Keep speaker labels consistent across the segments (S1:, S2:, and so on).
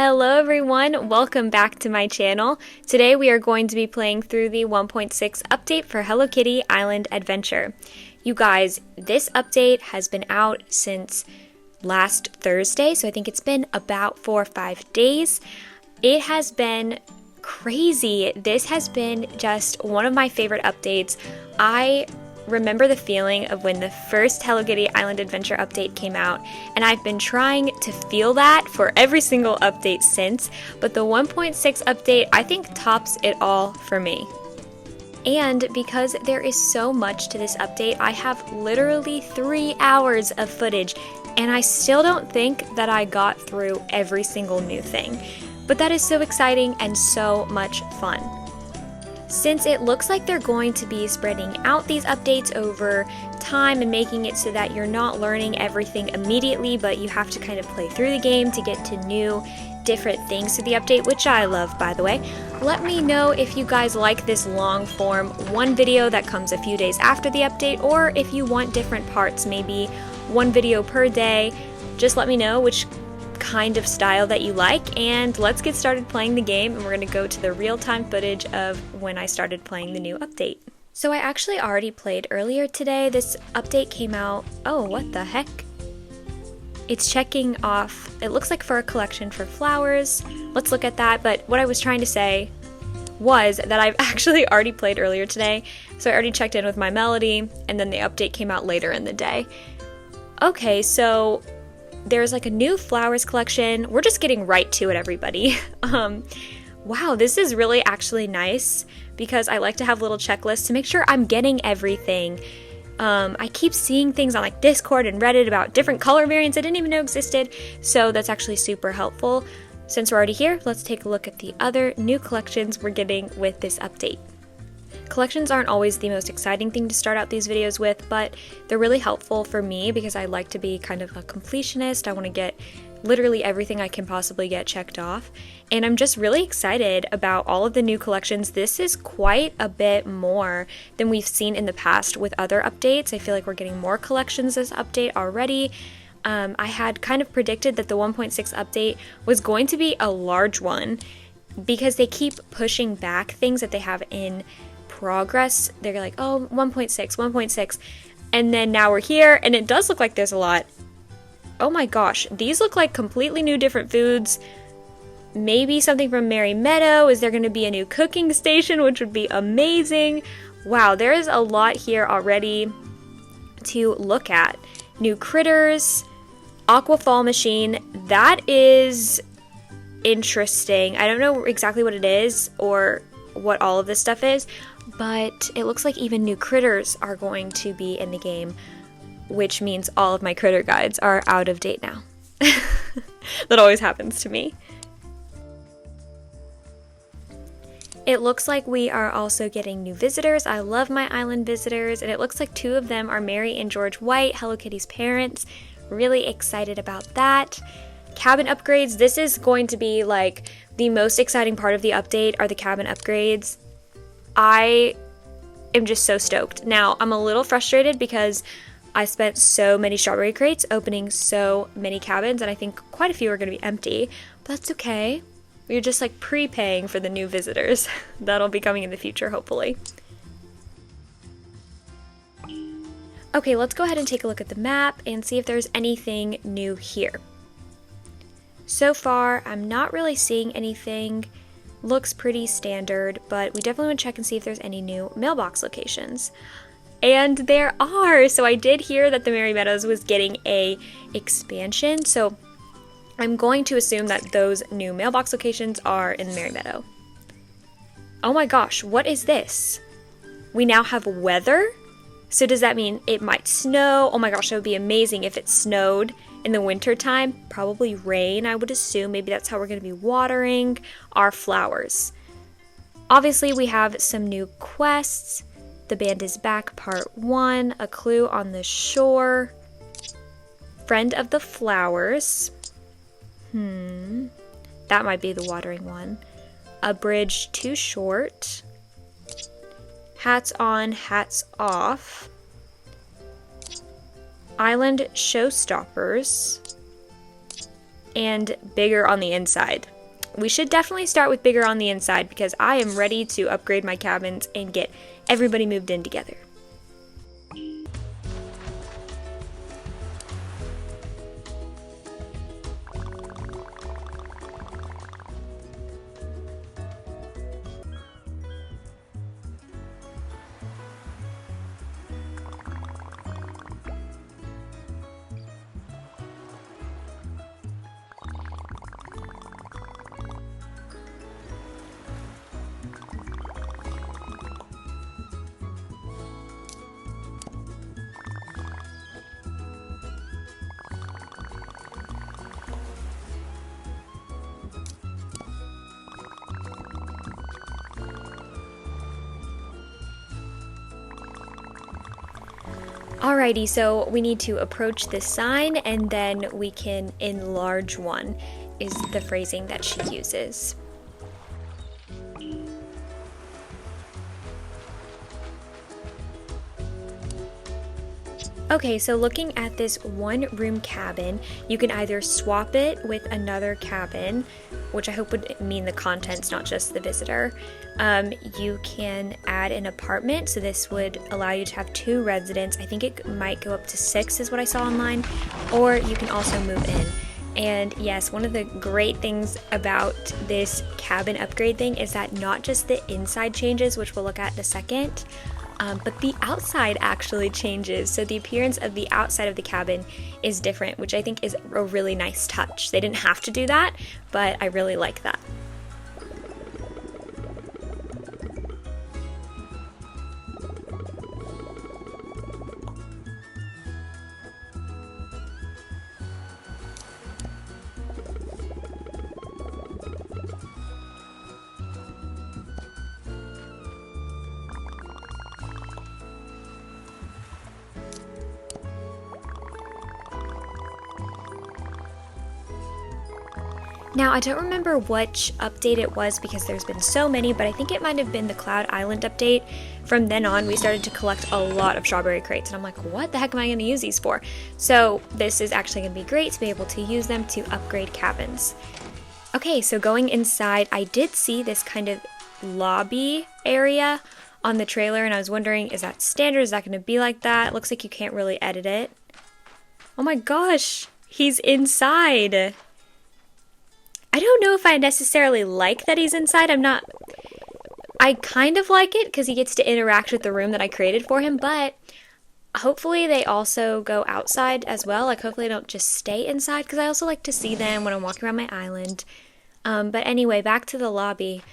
S1: Hello everyone, welcome back to my channel. Today we are going to be playing through the 1.6 update for Kitty Island Adventure. You guys, this update has been out since last Thursday, so I think it's been about 4 or 5 days. It has been crazy. This has been just one of my favorite updates. I remember the feeling of when the first Hello Kitty Island Adventure update came out, and I've been trying to feel that for every single update since, but the 1.6 update I think tops it all for me. And because there is so much to this update, I have literally 3 hours of footage, and I still don't think that I got through every single new thing. But that is so exciting and so much fun. Since it looks like they're going to be spreading out these updates over time and making it so that you're not learning everything immediately, but you have to kind of play through the game to get to new, different things to the update, which I love, by the way. Let me know if you guys like this long form one video that comes a few days after the update, or if you want different parts, maybe one video per day. Just let me know which kind of style that you like, and let's get started playing the game, and we're going to go to the real-time footage of when I started playing the new update. So I actually already played earlier today. This update came out, oh, what the heck? It's checking off, it looks like for a collection for flowers. Let's look at that, but what I was trying to say was that I've actually already played earlier today, so I already checked in with my Melody, and then the update came out later in the day. Okay, so there's like a new flowers collection. We're just getting right to it, everybody. Wow, this is really actually nice because I like to have little checklists to make sure I'm getting everything. I keep seeing things on like Discord and Reddit about different color variants I didn't even know existed, so that's actually super helpful. Since we're already here, let's take a look at the other new collections we're getting with this update. Collections aren't always the most exciting thing to start out these videos with, but they're really helpful for me because I like to be kind of a completionist. I want to get literally everything I can possibly get checked off, and I'm just really excited about all of the new collections. This is quite a bit more than we've seen in the past with other updates. I feel like we're getting more collections this update already. I had kind of predicted that the 1.6 update was going to be a large one because they keep pushing back things that they have in progress. They're like, oh, 1.6, and then now we're here, and it does look like there's a lot. Oh my gosh, these look like completely new different foods. Maybe something from Meadow. Is there going to be a new cooking station, which would be amazing? Wow, there is a lot here already to look at. New critters, Aqua fall machine. That is interesting. I don't know exactly what it is or what all of this stuff is, but it looks like even new critters are going to be in the game, which means all of my critter guides are out of date now. That always happens to me. It looks like we are also getting new visitors. I love my island visitors, and it looks like 2 of them are Mary and George White, Hello Kitty's parents. Really excited about that. Cabin upgrades. This is going to be like the most exciting part of the update are the cabin upgrades. I am just so stoked. Now, I'm a little frustrated because I spent so many strawberry crates opening so many cabins, and I think quite a few are going to be empty, but that's okay. We're just like prepaying for the new visitors. That'll be coming in the future, hopefully. Okay, let's go ahead and take a look at the map and see if there's anything new here. So far, I'm not really seeing anything. Looks pretty standard, but we definitely want to check and see if there's any new mailbox locations. And there are! So I did hear that the Meadows was getting a expansion, so I'm going to assume that those new mailbox locations are in Meadow. Oh my gosh, what is this? We now have weather? So does that mean it might snow? Oh my gosh, that would be amazing if it snowed in the winter time. Probably rain, I would assume. Maybe that's how we're going to be watering our flowers. Obviously, we have some new quests. The Band is Back Part 1, A Clue on the Shore, Friend of the Flowers. That might be the watering one. A Bridge Too Short. Hats On, Hats Off. Island Showstoppers. and bigger on the inside. We should definitely start with bigger on the inside because I am ready to upgrade my cabins and get everybody moved in together. Alrighty, so we need to approach this sign and then we can enlarge one, is the phrasing that she uses. Okay, so looking at this one room cabin, you can either swap it with another cabin, which I hope would mean the contents, not just the visitor. You can add an apartment, so this would allow you to have 2 residents. I think it might go up to 6 is what I saw online, or you can also move in. And yes, one of the great things about this cabin upgrade thing is that not just the inside changes, which we'll look at in a second, but the outside actually changes. So the appearance of the outside of the cabin is different, which I think is a really nice touch. They didn't have to do that, but I really like that. Now, I don't remember which update it was because there's been so many, but I think it might have been the Cloud Island update. From then on, we started to collect a lot of strawberry crates, and I'm like, what the heck am I going to use these for? So this is actually going to be great to be able to use them to upgrade cabins. Okay, so going inside, I did see this kind of lobby area on the trailer, and I was wondering, is that standard? Is that going to be like that? It looks like you can't really edit it. Oh my gosh, he's inside. I don't know if I necessarily like that he's inside. I kind of like it because he gets to interact with the room that I created for him, but hopefully they also go outside as well. Like hopefully they don't just stay inside because I also like to see them when I'm walking around my island. But anyway, back to the lobby.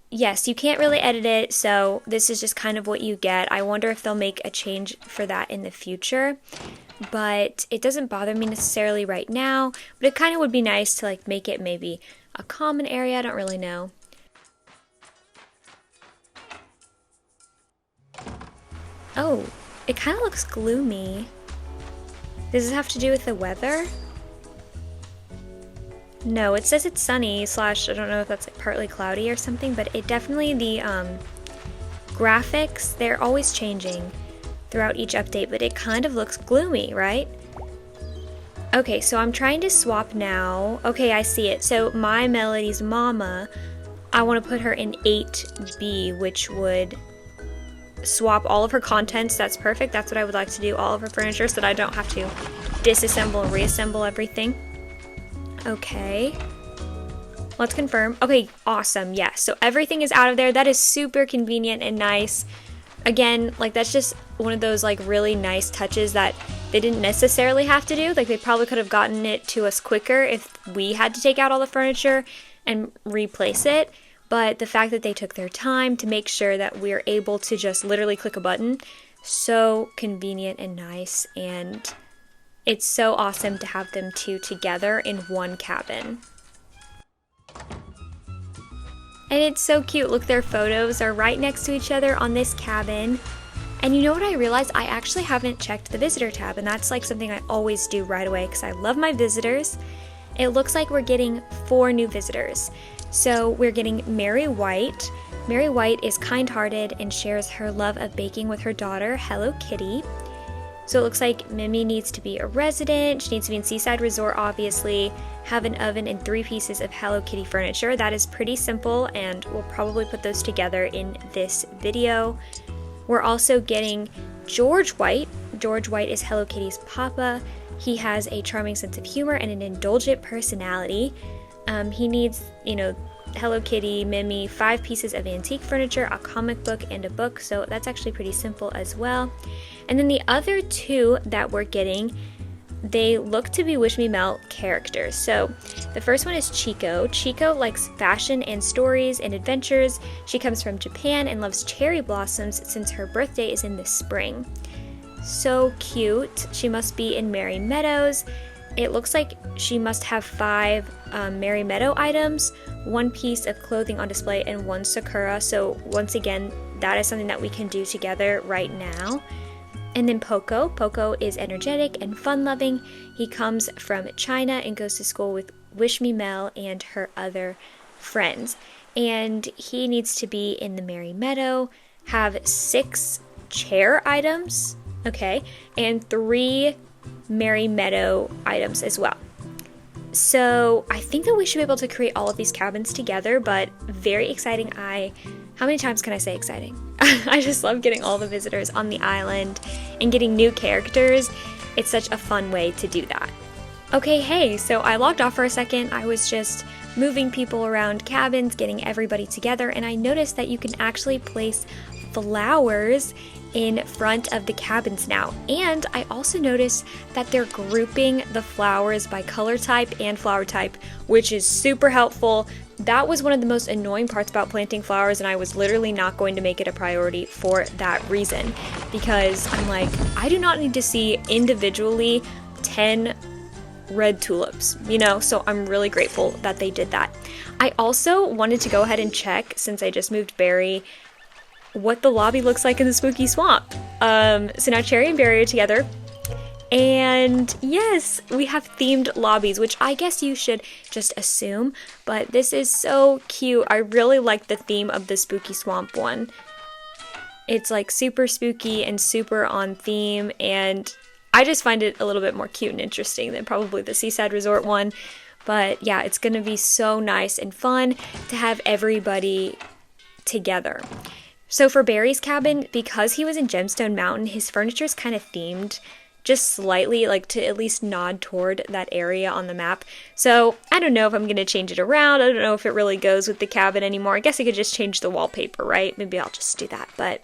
S1: Yes, you can't really edit it, so this is just kind of what you get. I wonder if they'll make a change for that in the future. But it doesn't bother me necessarily right now, but it kind of would be nice to like make it maybe a common area. I don't really know. Oh, it kind of looks gloomy. Does this have to do with the weather? No, it says it's sunny / I don't know if that's like partly cloudy or something, but it definitely, the graphics, they're always changing throughout each update, but it kind of looks gloomy, right? Okay, so I'm trying to swap now. Okay, I see it. So my Melody's mama, I want to put her in 8B, which would swap all of her contents. That's perfect. That's what I would like to do, all of her furniture, so that I don't have to disassemble and reassemble everything. Okay. Let's confirm. Okay, awesome. Yeah, so everything is out of there. That is super convenient and nice. Again, like that's just one of those like really nice touches that they didn't necessarily have to do. Like they probably could have gotten it to us quicker if we had to take out all the furniture and replace it. But the fact that they took their time to make sure that we're able to just literally click a button, so convenient and nice, and it's so awesome to have them two together in one cabin. And it's so cute. Look, their photos are right next to each other on this cabin. And you know what I realized? I actually haven't checked the visitor tab, and that's like something I always do right away because I love my visitors. It looks like we're getting 4 new visitors. So we're getting Mary White. Mary White is kind-hearted and shares her love of baking with her daughter, Hello Kitty. So it looks like Mimi needs to be a resident, she needs to be in Seaside Resort obviously, have an oven and 3 pieces of Hello Kitty furniture. That is pretty simple and we'll probably put those together in this video. We're also getting George White. George White is Hello Kitty's papa. He has a charming sense of humor and an indulgent personality. He needs, Hello Kitty, Mimi, 5 pieces of antique furniture, a comic book, and a book, so that's actually pretty simple as well. And then the other 2 that we're getting, they look to be Wish Me Mel characters. So the first one is Chico. Chico likes fashion and stories and adventures. She comes from Japan and loves cherry blossoms since her birthday is in the spring. So cute. She must be in Merry Meadows. It looks like she must have 5 Merry Meadow items, 1 piece of clothing on display, and 1 Sakura. So once again, that is something that we can do together right now. And then Poco. Poco is energetic and fun-loving. He comes from China and goes to school with Wish Me Mel and her other friends. And he needs to be in the Merry Meadow, have 6 chair items, okay, and 3 Merry Meadow items as well. So I think that we should be able to create all of these cabins together, but very exciting. How many times can I say exciting? I just love getting all the visitors on the island and getting new characters. It's such a fun way to do that. Okay, hey, so I logged off for a second. I was just moving people around cabins, getting everybody together, and I noticed that you can actually place flowers in front of the cabins now. And I also noticed that they're grouping the flowers by color type and flower type, which is super helpful. That was one of the most annoying parts about planting flowers, and I was literally not going to make it a priority for that reason, because I'm like, I do not need to see individually 10 red tulips, so I'm really grateful that they did that. I also wanted to go ahead and check, since I just moved Barry, what the lobby looks like in the spooky swamp. So now Cherry and Barry are together, and yes, we have themed lobbies, which I guess you should just assume, but this is so cute. I really like the theme of the spooky swamp one. It's like super spooky and super on theme, and I just find it a little bit more cute and interesting than probably the Seaside Resort one. But yeah, it's gonna be so nice and fun to have everybody together. So for Barry's cabin, because he was in Gemstone Mountain, his furniture is kind of themed just slightly, like to at least nod toward that area on the map. So I don't know if I'm going to change it around. I don't know if it really goes with the cabin anymore. I guess I could just change the wallpaper, right? Maybe I'll just do that. But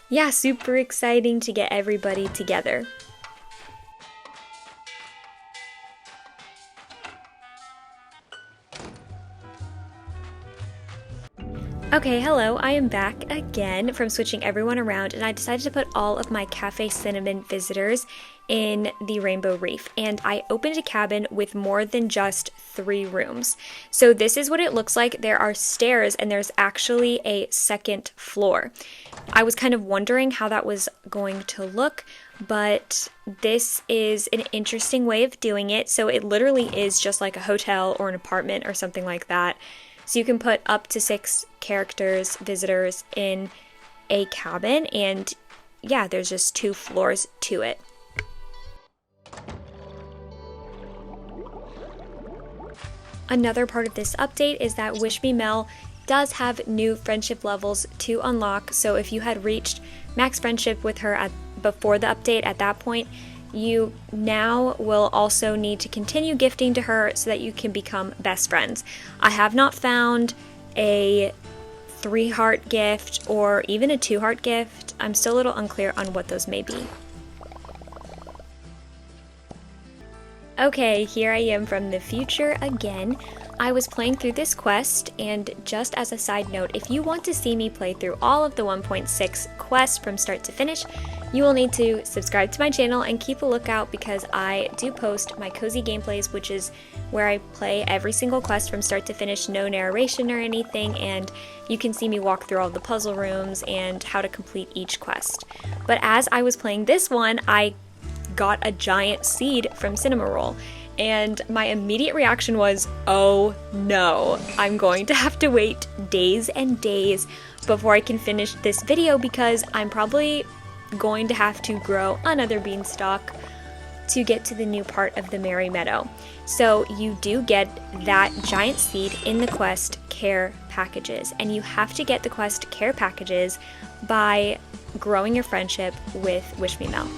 S1: yeah, super exciting to get everybody together. Okay, hello, I am back again from switching everyone around, and I decided to put all of my Cafe Cinnamon visitors in the Rainbow Reef, and I opened a cabin with more than just 3 rooms. So this is what it looks like. There are stairs, and there's actually a second floor. I was kind of wondering how that was going to look, but this is an interesting way of doing it. So it literally is just like a hotel or an apartment or something like that. So you can put up to 6 characters, visitors, in a cabin, and yeah, there's just 2 floors to it. Another part of this update is that Wish Me Mel does have new friendship levels to unlock, so if you had reached max friendship with her before the update at that point, you now will also need to continue gifting to her so that you can become best friends. I have not found a 3-heart gift or even a 2-heart gift. I'm still a little unclear on what those may be. Okay, here I am from the future again. I was playing through this quest, and just as a side note, if you want to see me play through all of the 1.6 quests from start to finish, you will need to subscribe to my channel and keep a lookout, because I do post my cozy gameplays, which is where I play every single quest from start to finish, no narration or anything, and you can see me walk through all the puzzle rooms and how to complete each quest. But as I was playing this one, I got a giant seed from Cinnamoroll, and my immediate reaction was, oh no, I'm going to have to wait days and days before I can finish this video, because I'm probably going to have to grow another beanstalk to get to the new part of the Merry Meadow. So you do get that giant seed in the quest care packages, and you have to get the quest care packages by growing your friendship with Wish Me Mel.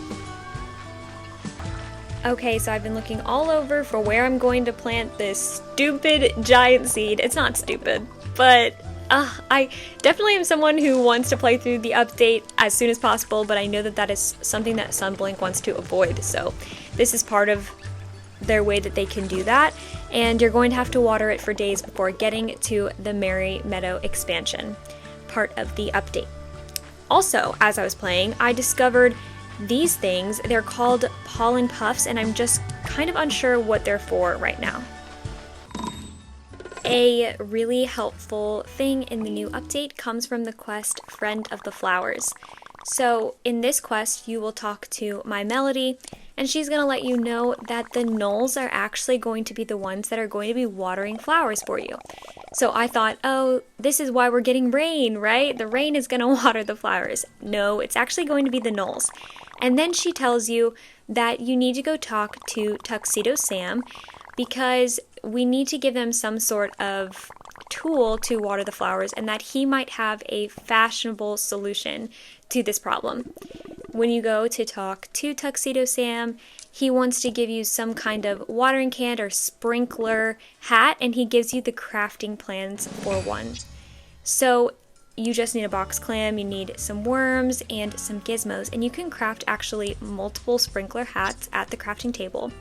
S1: Okay, so I've been looking all over for where I'm going to plant this stupid giant seed. It's not stupid, but I definitely am someone who wants to play through the update as soon as possible, but I know that that is something that Sunblink wants to avoid, so this is part of their way that they can do that, and you're going to have to water it for days before getting to the Merry Meadow expansion, part of the update. Also, as I was playing, I discovered these things. They're called pollen puffs, and I'm just kind of unsure what they're for right now. A really helpful thing in the new update comes from the quest Friend of the Flowers. So in this quest, you will talk to My Melody, and she's going to let you know that the gnolls are actually going to be the ones that are going to be watering flowers for you. So I thought, oh, this is why we're getting rain, right? The rain is going to water the flowers. No, it's actually going to be the gnolls. And then she tells you that you need to go talk to Tuxedo Sam because we need to give them some sort of tool to water the flowers, and that he might have a fashionable solution to this problem. When you go to talk to Tuxedo Sam, he wants to give you some kind of watering can or sprinkler hat, and he gives you the crafting plans for one. So you just need a box clam, you need some worms, and some gizmos, and you can craft actually multiple sprinkler hats at the crafting table.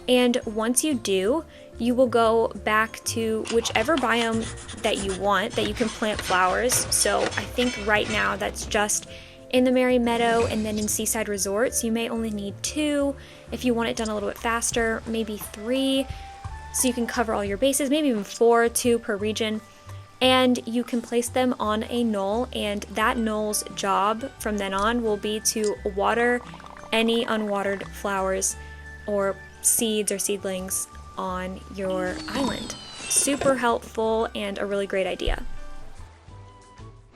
S1: And once you do, you will go back to whichever biome that you want, that you can plant flowers. So I think right now that's just in the Merry Meadow and then in Seaside Resorts. You may only need 2. If you want it done a little bit faster, maybe 3. So you can cover all your bases, maybe even 4, 2 per region. And you can place them on a gnoll, and that gnoll's job from then on will be to water any unwatered flowers or seeds or seedlings on your island. Super helpful and a really great idea.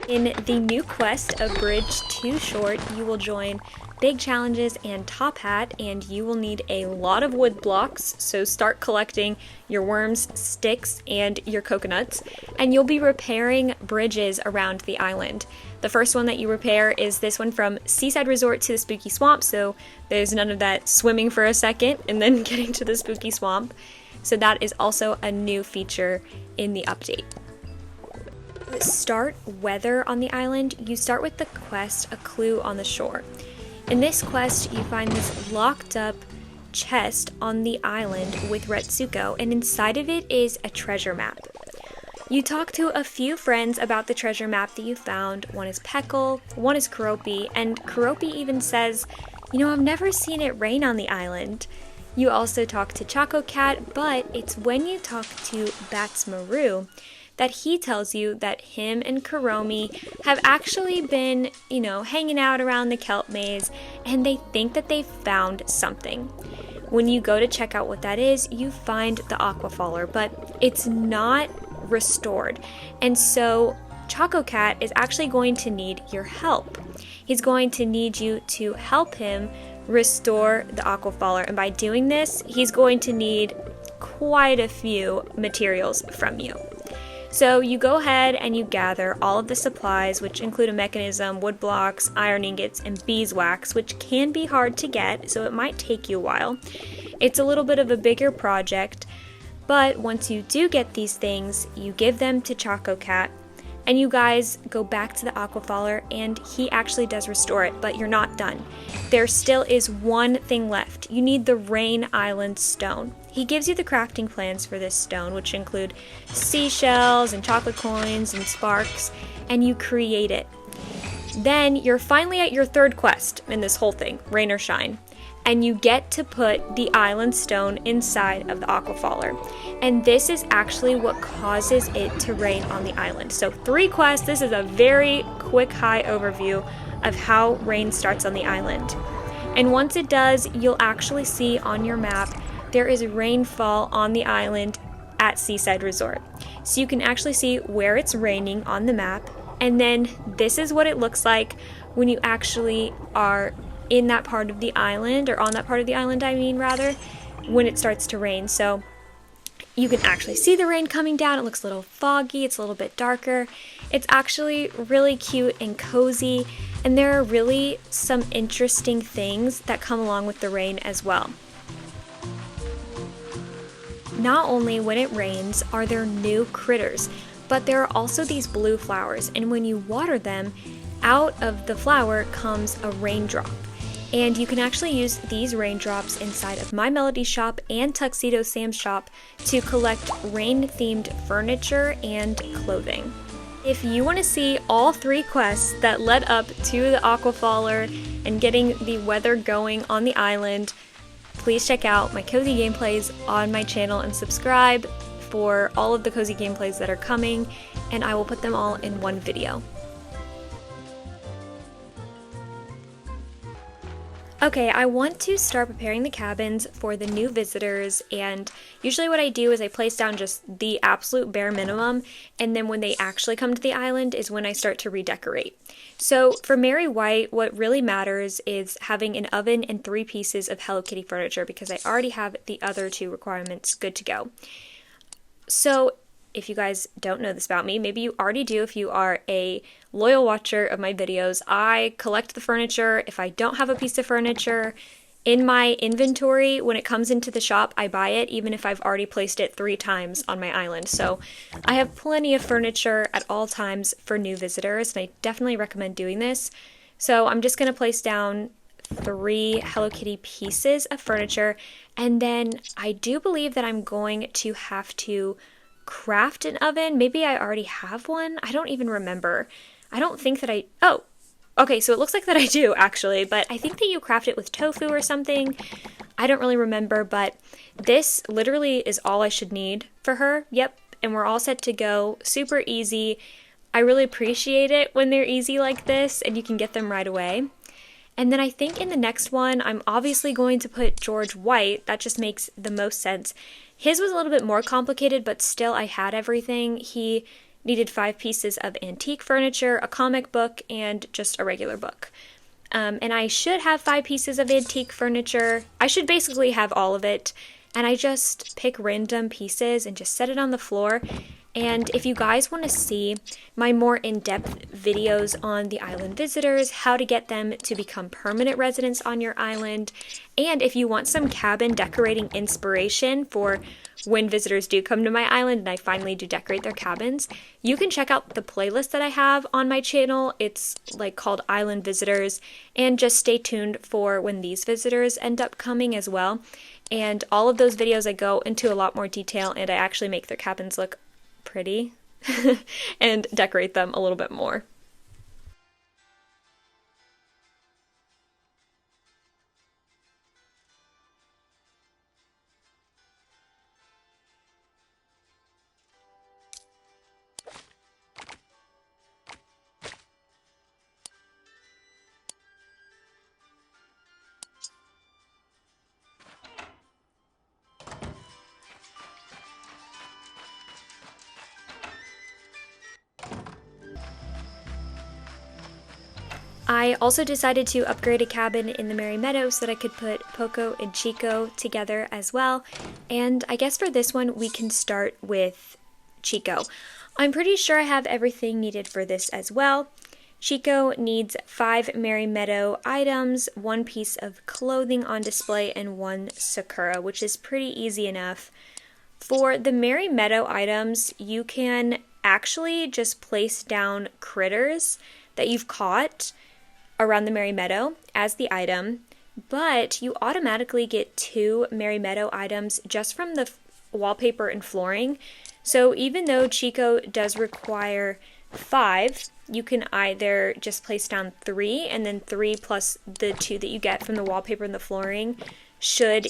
S1: In the new quest, A Bridge Too Short, you will join Big Challenges and Top Hat, and you will need a lot of wood blocks, so start collecting your worms, sticks, and your coconuts, and you'll be repairing bridges around the island. The first one that you repair is this one from Seaside Resort to the Spooky Swamp, so there's none of that swimming for a second and then getting to the Spooky Swamp. So that is also a new feature in the update. Start weather on the island. You start with the quest A Clue on the Shore. In this quest, you find this locked up chest on the island with Retsuko, and inside of it is a treasure map. You talk to a few friends about the treasure map that you found. One is Peckle, one is Keroppi, and Keroppi even says, you know, I've never seen it rain on the island. You also talk to Choco Cat, but it's when you talk to Bats Maru that he tells you that him and Kuromi have actually been, you know, hanging out around the kelp maze, and they think that they've found something. When you go to check out what that is, you find the Aqua Faller, but it's not restored. And so Choco Cat is actually going to need your help. He's going to need you to help him restore the Aqua Faller, and by doing this, he's going to need quite a few materials from you. So you go ahead and you gather all of the supplies, which include a mechanism, wood blocks, iron ingots, and beeswax, which can be hard to get, so it might take you a while. It's a little bit of a bigger project, but once you do get these things, you give them to Choco Cat, and you guys go back to the Aqua Faller, and he actually does restore it, but you're not done. There still is one thing left. You need the Rain Island Stone. He gives you the crafting plans for this stone, which include seashells and chocolate coins and sparks, and you create it. Then you're finally at your third quest in this whole thing, Rain or Shine, and you get to put the island stone inside of the Aqua Faller. And this is actually what causes it to rain on the island. So 3 quests. This is a very quick high overview of how rain starts on the island. And once it does, you'll actually see on your map there is rainfall on the island at Seaside Resort. So you can actually see where it's raining on the map, And then this is what it looks like when you actually are in that part of the island, or on that part of the island, I mean, rather, when it starts to rain. So you can actually see the rain coming down. It looks a little foggy, it's a little bit darker. It's actually really cute and cozy, and there are really some interesting things that come along with the rain as well. Not only when it rains are there new critters, but there are also these blue flowers, and when you water them, out of the flower comes a raindrop. And you can actually use these raindrops inside of My Melody shop and Tuxedo Sam's shop to collect rain-themed furniture and clothing. If you want to see all 3 quests that led up to the Aqua Faller and getting the weather going on the island, please check out my cozy gameplays on my channel and subscribe for all of the cozy gameplays that are coming, and I will put them all in one video. Okay, I want to start preparing the cabins for the new visitors, and usually what I do is I place down just the absolute bare minimum, and then when they actually come to the island is when I start to redecorate. So for Mary White, what really matters is having an oven and 3 pieces of Hello Kitty furniture, because I already have the other 2 requirements good to go. So if you guys don't know this about me, maybe you already do if you are a loyal watcher of my videos, I collect the furniture. If I don't have a piece of furniture in my inventory, when it comes into the shop, I buy it, even if I've already placed it 3 times on my island. So I have plenty of furniture at all times for new visitors, and I definitely recommend doing this. So I'm just going to place down 3 Hello Kitty pieces of furniture, and then I do believe that I'm going to have to craft an oven. Maybe I already have one. I don't even remember. I don't think that oh, okay, so it looks like that I do actually, but I think that you craft it with tofu or something. I don't really remember, but this literally is all I should need for her. Yep, and we're all set to go. Super easy. I really appreciate it when they're easy like this and you can get them right away. And then I think in the next one, I'm obviously going to put George White. That just makes the most sense. His was a little bit more complicated, but still I had everything. He needed 5 pieces of antique furniture, a comic book, and just a regular book. And I should have 5 pieces of antique furniture. I should basically have all of it. And I just pick random pieces and just set it on the floor. And if you guys want to see my more in-depth videos on the island visitors, how to get them to become permanent residents on your island, and if you want some cabin decorating inspiration for when visitors do come to my island and I finally do decorate their cabins, you can check out the playlist that I have on my channel. It's like called Island Visitors, and just stay tuned for when these visitors end up coming as well. And all of those videos I go into a lot more detail, and I actually make their cabins look pretty and decorate them a little bit more. I also decided to upgrade a cabin in the Merry Meadow so that I could put Poco and Chico together as well. And I guess for this one, we can start with Chico. I'm pretty sure I have everything needed for this as well. Chico needs 5 Merry Meadow items, 1 piece of clothing on display, and 1 Sakura, which is pretty easy enough. For the Merry Meadow items, you can actually just place down critters that you've caught around the Merry Meadow as the item, but you automatically get 2 Merry Meadow items just from the wallpaper and flooring. So even though Chico does require 5, you can either just place down 3, and then 3 plus the 2 that you get from the wallpaper and the flooring should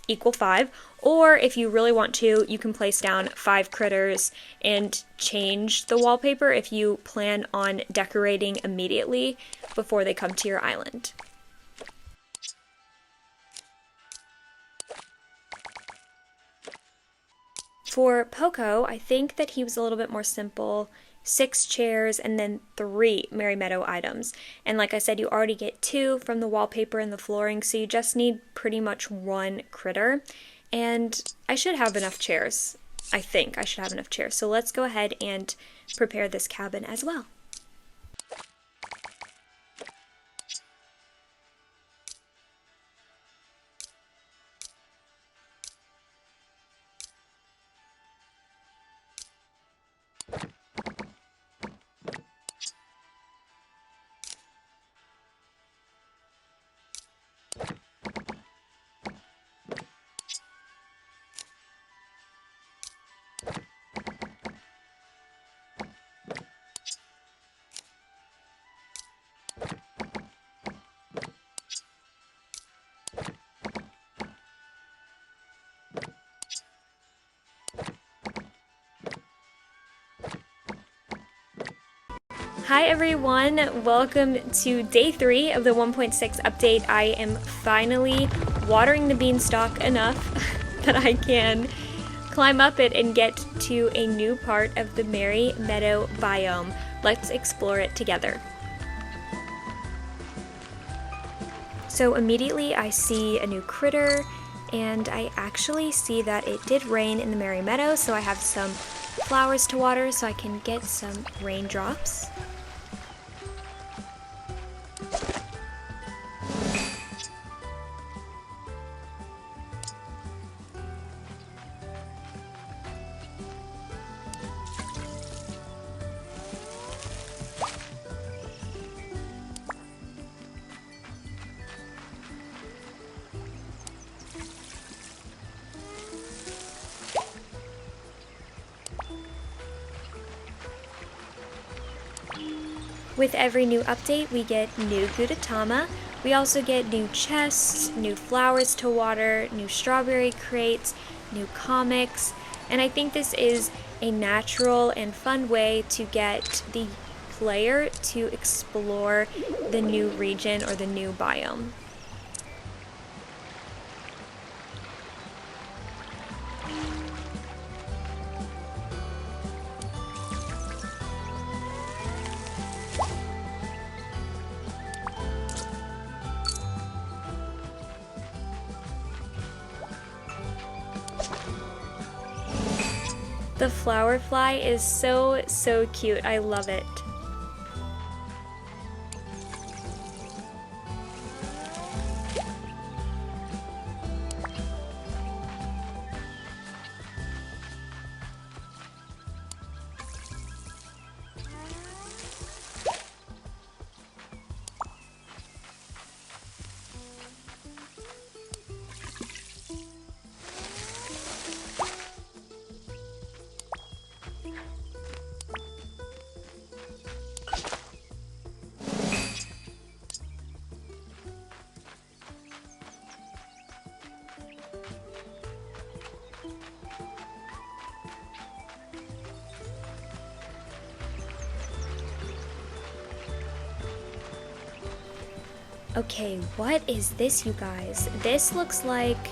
S1: equal 5, or if you really want to, you can place down 5 critters and change the wallpaper if you plan on decorating immediately before they come to your island. For Poco, I think that he was a little bit more simple 6 chairs, and then 3 Merry Meadow items. And like I said, you already get 2 from the wallpaper and the flooring, so you just need pretty much 1 critter. And I should have enough chairs. I think I should have enough chairs. So let's go ahead and prepare this cabin as well. Hi everyone, welcome to day 3 of the 1.6 update. I am finally watering the beanstalk enough that I can climb up it and get to a new part of the Merry Meadow biome. Let's explore it together. So immediately I see a new critter, and I actually see that it did rain in the Merry Meadow, so I have some flowers to water so I can get some raindrops. With every new update, we get new Gudetama. We also get new chests, new flowers to water, new strawberry crates, new comics, and I think this is a natural and fun way to get the player to explore the new region or the new biome. The flower fly is so cute. I love it. Okay, what is this, you guys? This looks like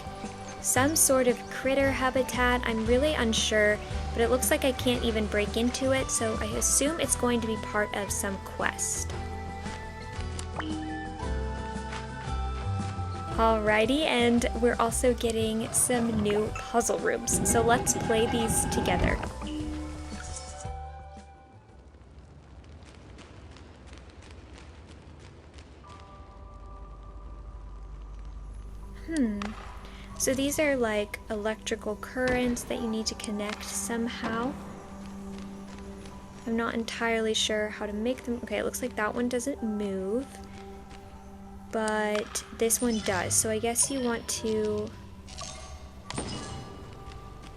S1: some sort of critter habitat. I'm really unsure, but it looks like I can't even break into it, so I assume it's going to be part of some quest. Alrighty, and we're also getting some new puzzle rooms, so let's play these together. So these are like electrical currents that you need to connect somehow. I'm not entirely sure how to make them. Okay, it looks like that one doesn't move, but this one does. So I guess you want to...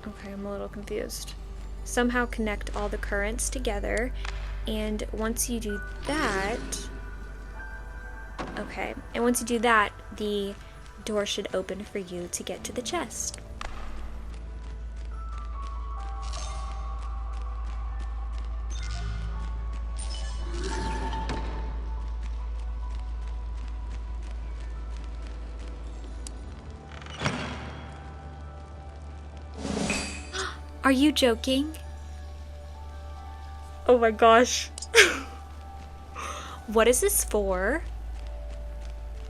S1: Okay, I'm a little confused. Somehow connect all the currents together, and once you do that... Okay, and once you do that, the door should open for you to get to the chest. Are you joking? Oh my gosh. What is this for?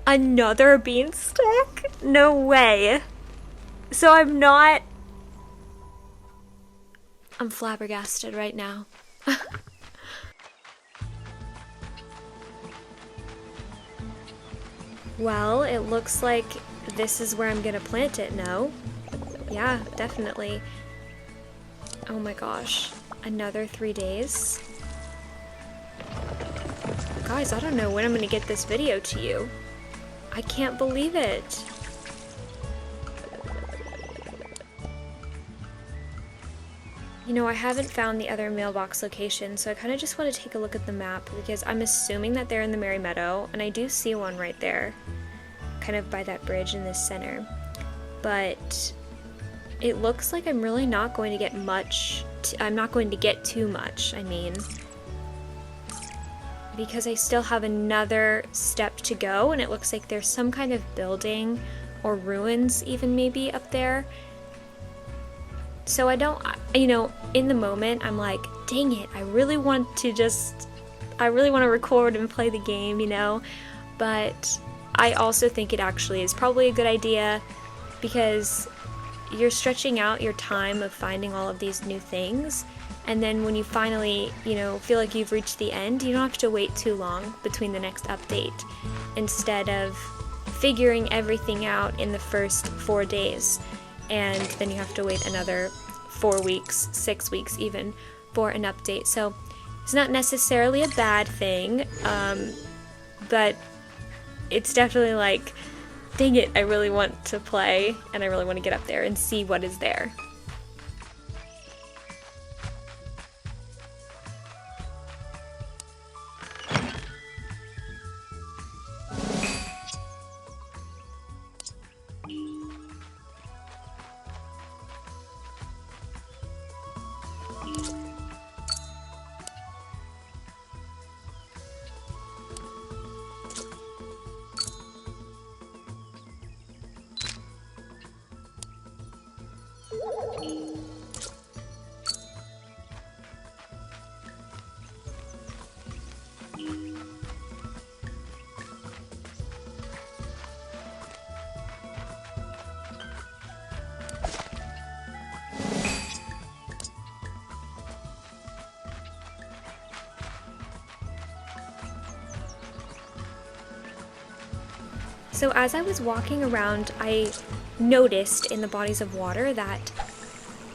S1: Another beanstalk? No way. So I'm flabbergasted right now. Well, it looks like this is where I'm gonna plant it, no? Yeah, definitely. Oh my gosh. Another 3 days? Guys, I don't know when I'm gonna get this video to you. I can't believe it. You know, I haven't found the other mailbox location, so I kind of just want to take a look at the map because I'm assuming that they're in the Meadow, and I do see one right there, kind of by that bridge in the center. But it looks like I'm really not going to get much, I'm not going to get too much, I mean, because I still have another step to go, and it looks like there's some kind of building or ruins even maybe up there. So I don't, you know, in the moment, I'm like, dang it, I really want to record and play the game, you know, but I also think it actually is probably a good idea because you're stretching out your time of finding all of these new things, and then when you finally, you know, feel like you've reached the end, you don't have to wait too long between the next update, instead of figuring everything out in the first 4 days. And then you have to wait another 4 weeks, 6 weeks even, for an update. So it's not necessarily a bad thing, but it's definitely like, dang it, I really want to play, and I really want to get up there and see what is there. So as I was walking around, I noticed in the bodies of water that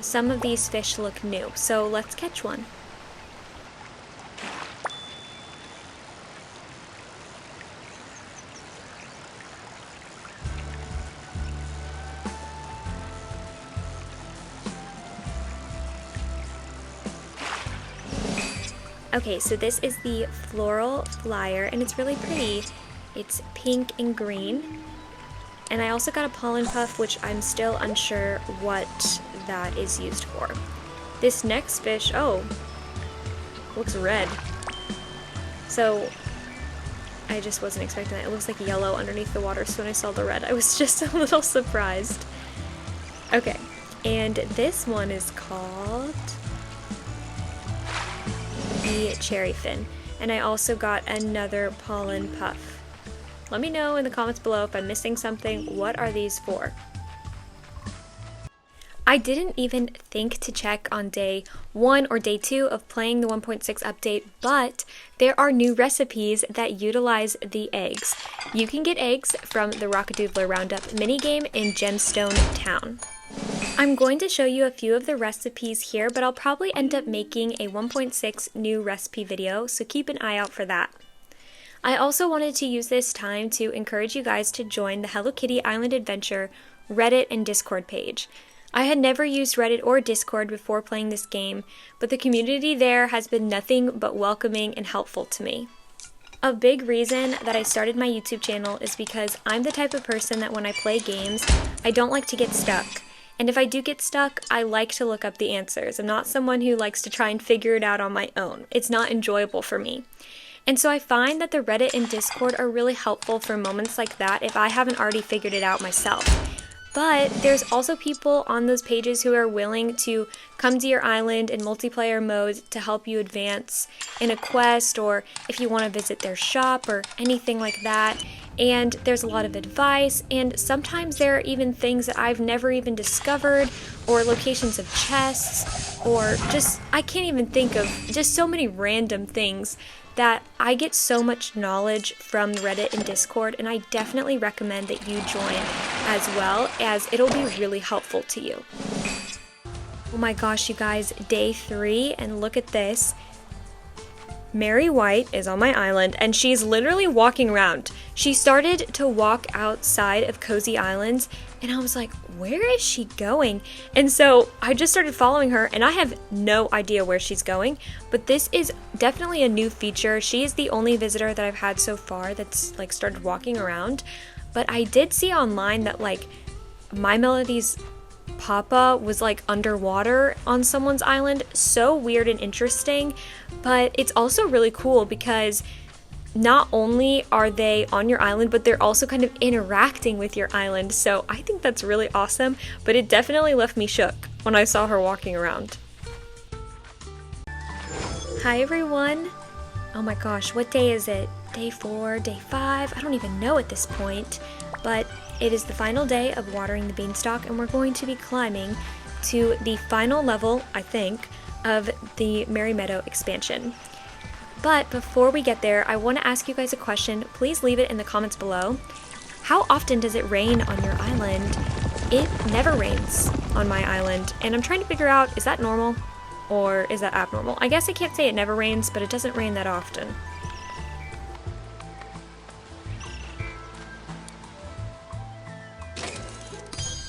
S1: some of these fish look new. So let's catch one. Okay, so this is the floral flyer, and it's really pretty. It's pink and green. And I also got a pollen puff, which I'm still unsure what that is used for. This next fish, oh, looks red. So I just wasn't expecting that. It looks like yellow underneath the water, so when I saw the red, I was just a little surprised. Okay, and this one is called the cherry fin. And I also got another pollen puff. Let me know in the comments below if I'm missing something. What are these for? I didn't even think to check on day 1 or day 2 of playing the 1.6 update, but there are new recipes that utilize the eggs. You can get eggs from the Rockadoodler Roundup minigame in Gemstone Town. I'm going to show you a few of the recipes here, but I'll probably end up making a 1.6 new recipe video, so keep an eye out for that. I also wanted to use this time to encourage you guys to join the Hello Kitty Island Adventure Reddit and Discord page. I had never used Reddit or Discord before playing this game, but the community there has been nothing but welcoming and helpful to me. A big reason that I started my YouTube channel is because I'm the type of person that when I play games, I don't like to get stuck. And if I do get stuck, I like to look up the answers. I'm not someone who likes to try and figure it out on my own. It's not enjoyable for me. And so I find that the Reddit and Discord are really helpful for moments like that if I haven't already figured it out myself. But there's also people on those pages who are willing to come to your island in multiplayer mode to help you advance in a quest, or if you want to visit their shop or anything like that. And there's a lot of advice, and sometimes there are even things that I've never even discovered, or locations of chests, or just, I can't even think of, just so many random things that I get so much knowledge from Reddit and Discord, and I definitely recommend that you join as well, as it'll be really helpful to you. Oh my gosh, you guys, day 3, and look at this. Mary White is on my island, and she's literally walking around. She started to walk outside of Cozy Islands, and I was like, where is she going? And so I just started following her, and I have no idea where she's going, but this is definitely a new feature. She is the only visitor that I've had so far that's like started walking around, but I did see online that like My Melody's Papa was like underwater on someone's island. So weird and interesting, but it's also really cool because not only are they on your island, but they're also kind of interacting with your island. So I think that's really awesome, but it definitely left me shook when I saw her walking around. Hi everyone. Oh my gosh, what day is it? Day 4, day 5? I don't even know at this point, but it is the final day of watering the beanstalk, and we're going to be climbing to the final level, I think, of the Meadow expansion. But before we get there, I want to ask you guys a question. Please leave it in the comments below. How often does it rain on your island? It never rains on my island, and I'm trying to figure out, is that normal or is that abnormal? I guess I can't say it never rains, but it doesn't rain that often.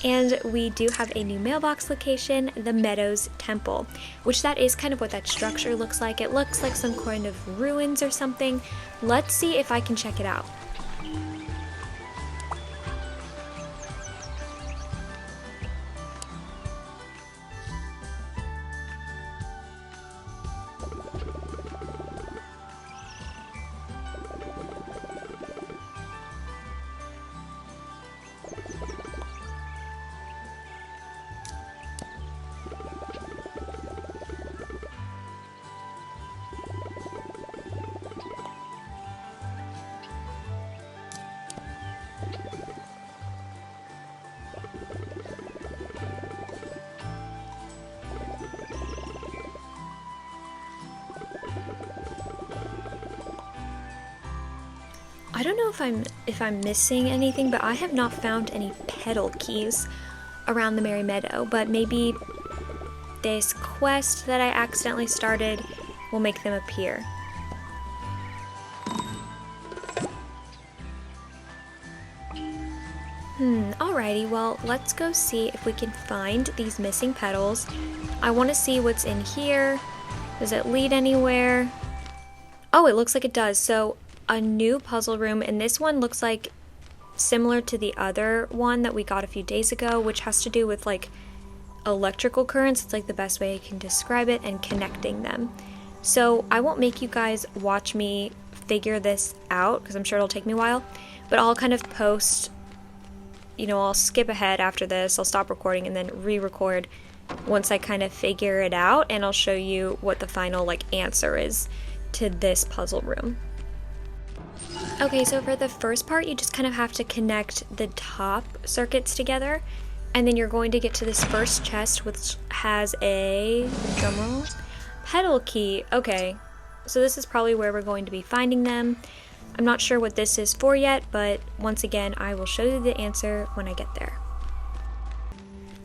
S1: And we do have a new mailbox location, the Meadows Temple, which that is kind of what that structure looks like. It looks like some kind of ruins or something. Let's see if I can check it out. I don't know if I'm missing anything, but I have not found any petal keys around the Meadow, but maybe this quest that I accidentally started will make them appear. Alrighty, well, let's go see if we can find these missing petals. I want to see what's in here. Does it lead anywhere? Oh, it looks like it does. So a new puzzle room, and this one looks like similar to the other one that we got a few days ago, which has to do with like electrical currents. It's like the best way I can describe it, and connecting them. So I won't make you guys watch me figure this out because I'm sure it'll take me a while, but I'll kind of post, you know, I'll skip ahead after this, I'll stop recording and then re-record once I kind of figure it out, and I'll show you what the final like answer is to this puzzle room. Okay, so for the first part, you just kind of have to connect the top circuits together, and then you're going to get to this first chest, which has a, drumroll, petal key. Okay, so this is probably where we're going to be finding them. I'm not sure what this is for yet, but once again, I will show you the answer when I get there.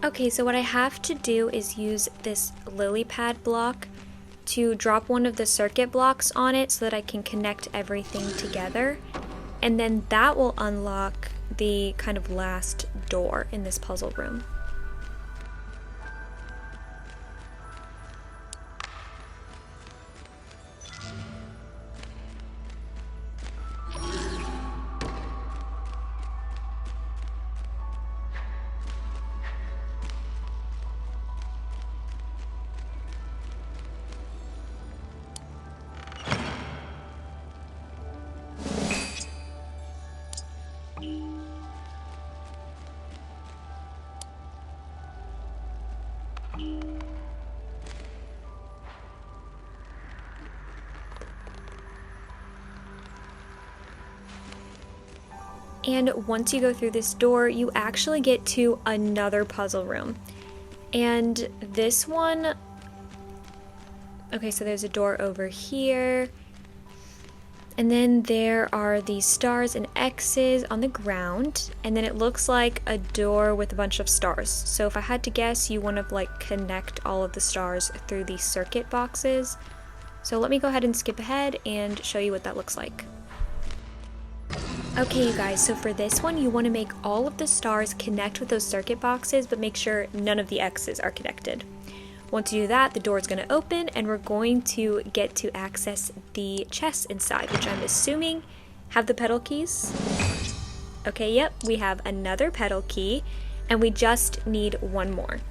S1: Okay, so what I have to do is use this lily pad block to drop one of the circuit blocks on it so that I can connect everything together, and then that will unlock the kind of last door in this puzzle room. And once you go through this door, you actually get to another puzzle room. And this one, okay, so there's a door over here. And then there are these stars and X's on the ground. And then it looks like a door with a bunch of stars. So if I had to guess, you want to like connect all of the stars through these circuit boxes. So let me go ahead and skip ahead and show you what that looks like. Okay, you guys, so for this one, you want to make all of the stars connect with those circuit boxes, but make sure none of the X's are connected. Once you do that, the door is going to open and we're going to get to access the chests inside, which I'm assuming have the pedal keys. Okay, yep, we have another pedal key and we just need one more.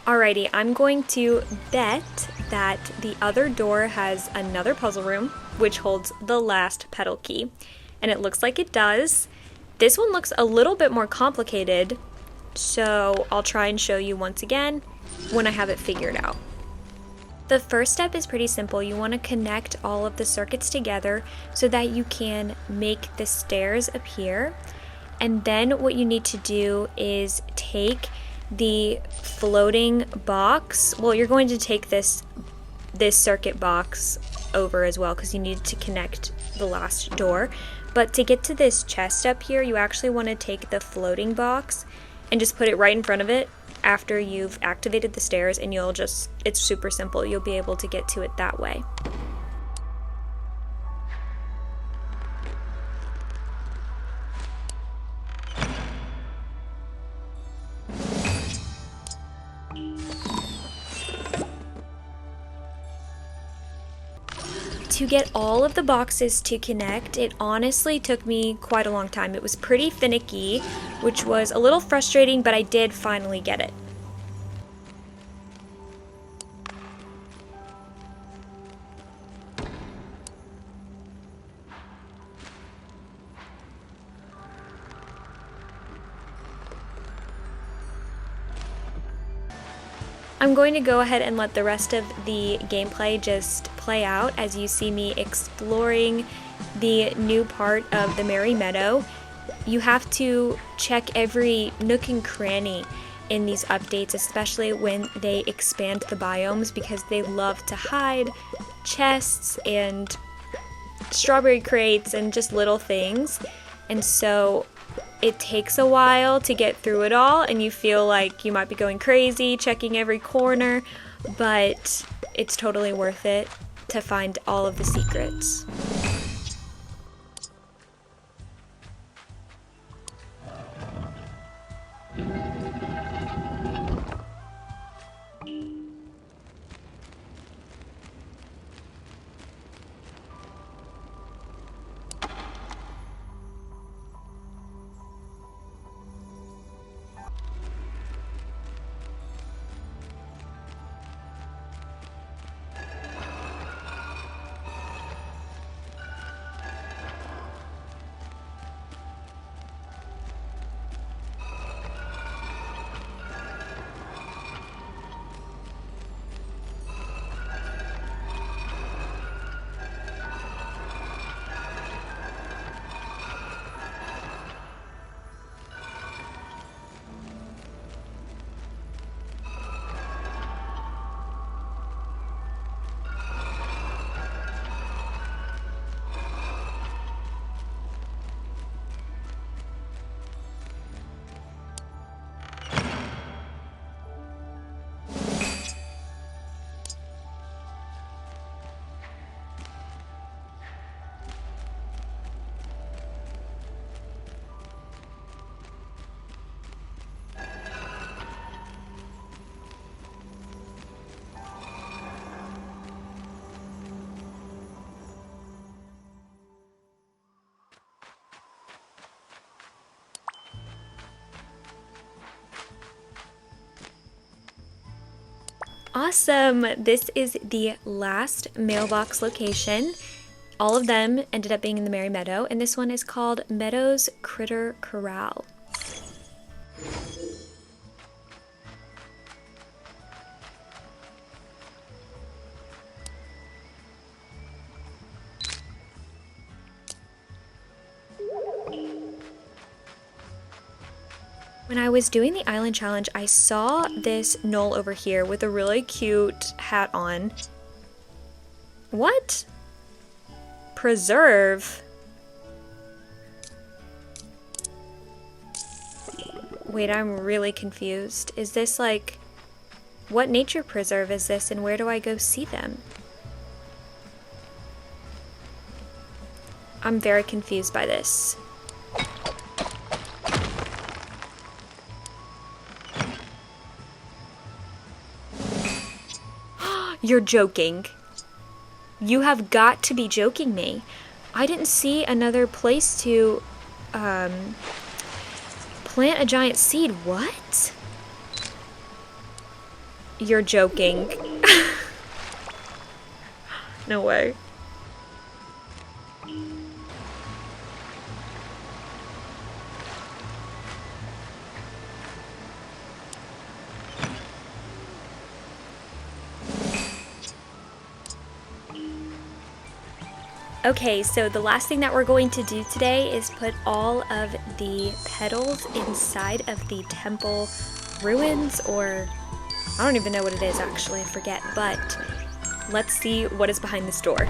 S1: Alrighty, I'm going to bet that the other door has another puzzle room, which holds the last pedal key. And it looks like it does. This one looks a little bit more complicated, so I'll try and show you once again when I have it figured out. The first step is pretty simple. You want to connect all of the circuits together so that you can make the stairs appear. And then what you need to do is take the floating box. Well, you're going to take this circuit box over as well because you need to connect the last door. But to get to this chest up here, you actually want to take the floating box and just put it right in front of it after you've activated the stairs, and it's super simple. You'll be able to get to it that way. To get all of the boxes to connect, it honestly took me quite a long time. It was pretty finicky, which was a little frustrating, but I did finally get it. I'm going to go ahead and let the rest of the gameplay just play out as you see me exploring the new part of the Merry Meadow. You have to check every nook and cranny in these updates, especially when they expand the biomes, because they love to hide chests and strawberry crates and just little things. And so it takes a while to get through it all, and you feel like you might be going crazy checking every corner, but it's totally worth it to find all of the secrets. Awesome! This is the last mailbox location. All of them ended up being in the Merry Meadow, and this one is called Meadows Critter Corral. When I was doing the island challenge, I saw this knoll over here with a really cute hat on. What? Preserve? Wait, I'm really confused. Is this like... What nature preserve is this, and where do I go see them? I'm very confused by this. You're joking. You have got to be joking me. I didn't see another place to plant a giant seed. What? You're joking. No way. Okay, so the last thing that we're going to do today is put all of the petals inside of the temple ruins, or I don't even know what it is actually, I forget, but let's see what is behind this door.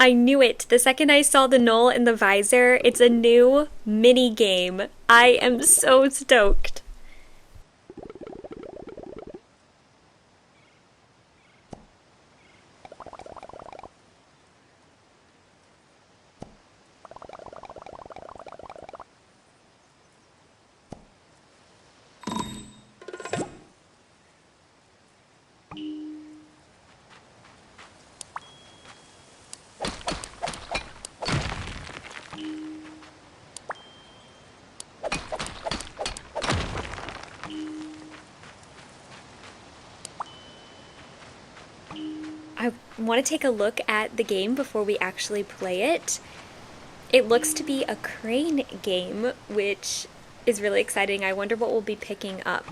S1: I knew it! The second I saw the knoll in the visor, it's a new mini game. I am so stoked. I want to take a look at the game before we actually play it. It looks to be a crane game, which is really exciting. I wonder what we'll be picking up.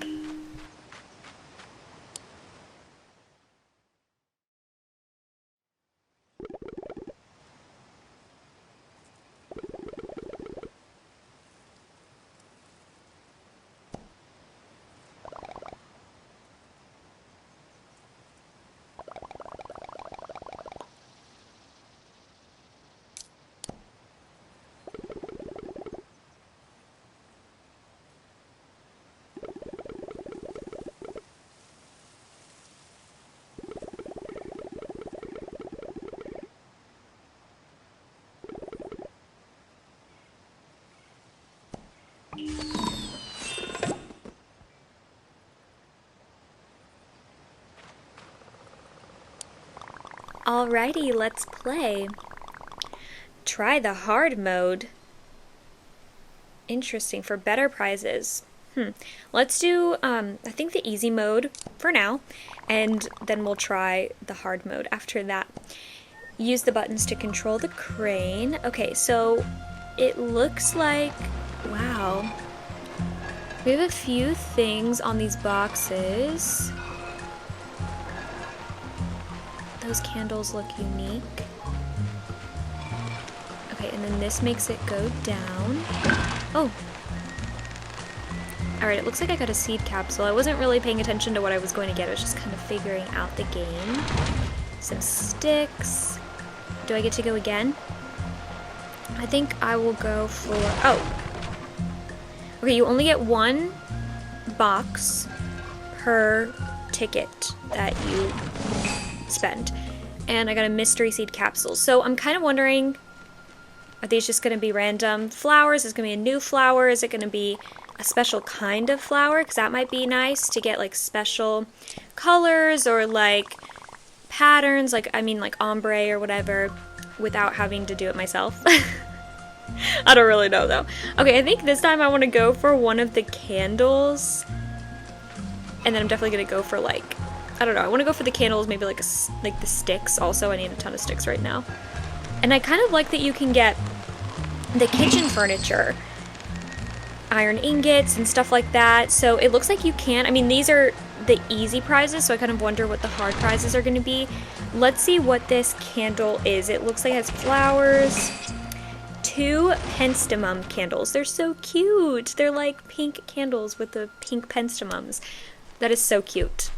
S1: Alrighty, let's play. Try the hard mode. Interesting, for better prizes. Let's do, I think the easy mode for now, and then we'll try the hard mode after that. Use the buttons to control the crane. Okay, so it looks like, wow. We have a few things on these boxes. Those candles look unique. Okay, and then this makes it go down. Oh! Alright, it looks like I got a seed capsule. I wasn't really paying attention to what I was going to get. I was just kind of figuring out the game. Some sticks. Do I get to go again? I think I will go for... Oh! Okay, you only get one box per ticket that you spend. And I got a mystery seed capsule. So I'm kind of wondering, are these just going to be random flowers? Is it going to be a new flower? Is it going to be a special kind of flower? Because that might be nice to get like special colors or like patterns, like I mean like ombre or whatever, without having to do it myself. I don't really know though. Okay, I think this time I want to go for one of the candles. And then I'm definitely going to go for like, I don't know, I want to go for the candles, maybe like the sticks also. I need a ton of sticks right now. And I kind of like that you can get the kitchen furniture, iron ingots and stuff like that. So it looks like you can, I mean these are the easy prizes, so I kind of wonder what the hard prizes are going to be. Let's see what this candle is. It looks like it has flowers. 2 penstemum candles. They're so cute. They're like pink candles with the pink penstemums. That is so cute.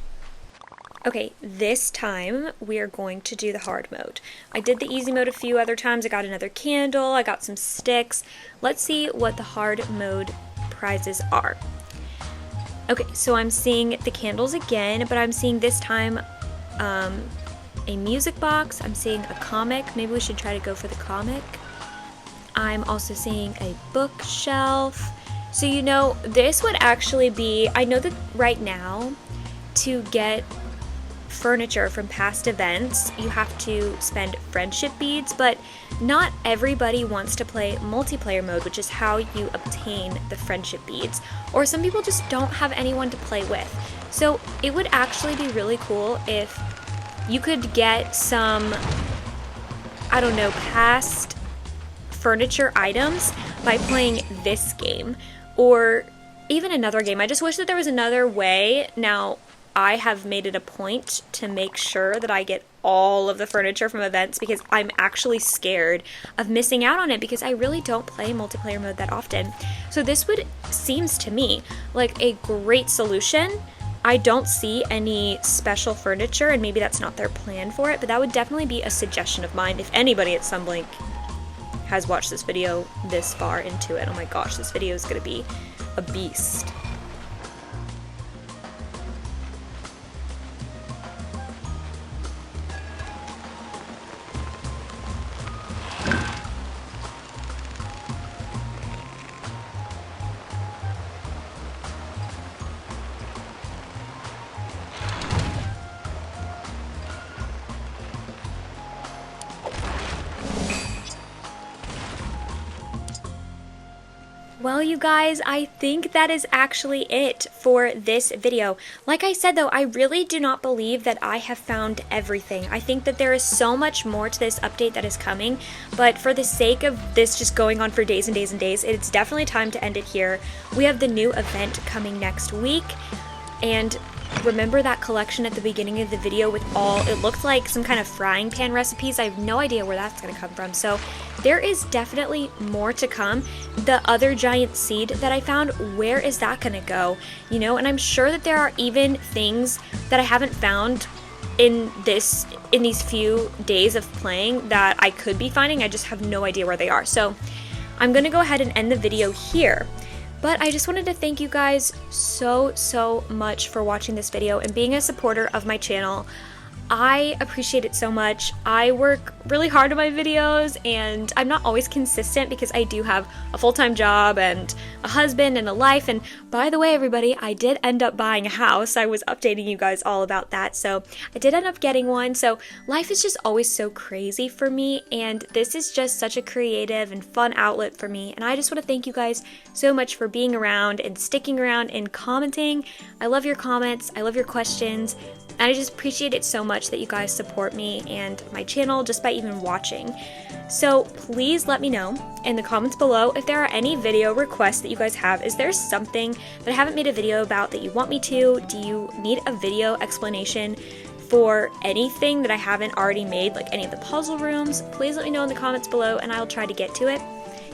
S1: Okay, this time we are going to do the hard mode. I did the easy mode a few other times. I got another candle. I got some sticks. Let's see what the hard mode prizes are. Okay, so I'm seeing the candles again, but I'm seeing this time a music box. I'm seeing a comic. Maybe we should try to go for the comic. I'm also seeing a bookshelf. So you know, this would actually be, I know that right now to get furniture from past events you have to spend friendship beads, but not everybody wants to play multiplayer mode, which is how you obtain the friendship beads, or some people just don't have anyone to play with. So it would actually be really cool if you could get some, I don't know, past furniture items by playing this game or even another game. I just wish that there was another way. Now I have made it a point to make sure that I get all of the furniture from events because I'm actually scared of missing out on it because I really don't play multiplayer mode that often. So this seems to me like a great solution. I don't see any special furniture, and maybe that's not their plan for it, but that would definitely be a suggestion of mine if anybody at Sunblink has watched this video this far into it. Oh my gosh, this video is gonna be a beast. Well, you guys, I think that is actually it for this video. Like I said though, I really do not believe that I have found everything. I think that there is so much more to this update that is coming, but for the sake of this just going on for days and days and days, it's definitely time to end it here. We have the new event coming next week, and remember that collection at the beginning of the video with all, it looked like some kind of frying pan recipes? I have no idea where that's going to come from. So there is definitely more to come. The other giant seed that I found, where is that going to go? You know, and I'm sure that there are even things that I haven't found in these few days of playing that I could be finding. I just have no idea where they are. So I'm going to go ahead and end the video here. But I just wanted to thank you guys so much for watching this video and being a supporter of my channel. I appreciate it so much. I work really hard on my videos and I'm not always consistent because I do have a full-time job and a husband and a life. And by the way, everybody, I did end up buying a house. I was updating you guys all about that. So I did end up getting one. So life is just always so crazy for me, and this is just such a creative and fun outlet for me. And I just want to thank you guys so much for being around and sticking around and commenting. I love your comments. I love your questions. And I just appreciate it so much that you guys support me and my channel just by even watching. So please let me know in the comments below if there are any video requests that you guys have. Is there something that I haven't made a video about that you want me to? Do you need a video explanation for anything that I haven't already made, like any of the puzzle rooms? Please let me know in the comments below and I'll try to get to it.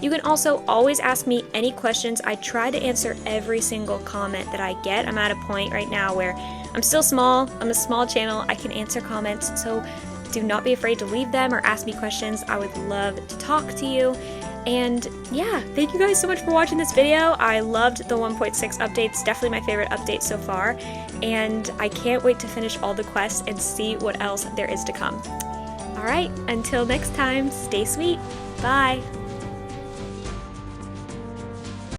S1: You can also always ask me any questions. I try to answer every single comment that I get. I'm at a point right now where I'm still small. I'm a small channel. I can answer comments, so do not be afraid to leave them or ask me questions. I would love to talk to you. And yeah, thank you guys so much for watching this video. I loved the 1.6 updates, definitely my favorite update so far, and I can't wait to finish all the quests and see what else there is to come. Alright, until next time, stay sweet. Bye!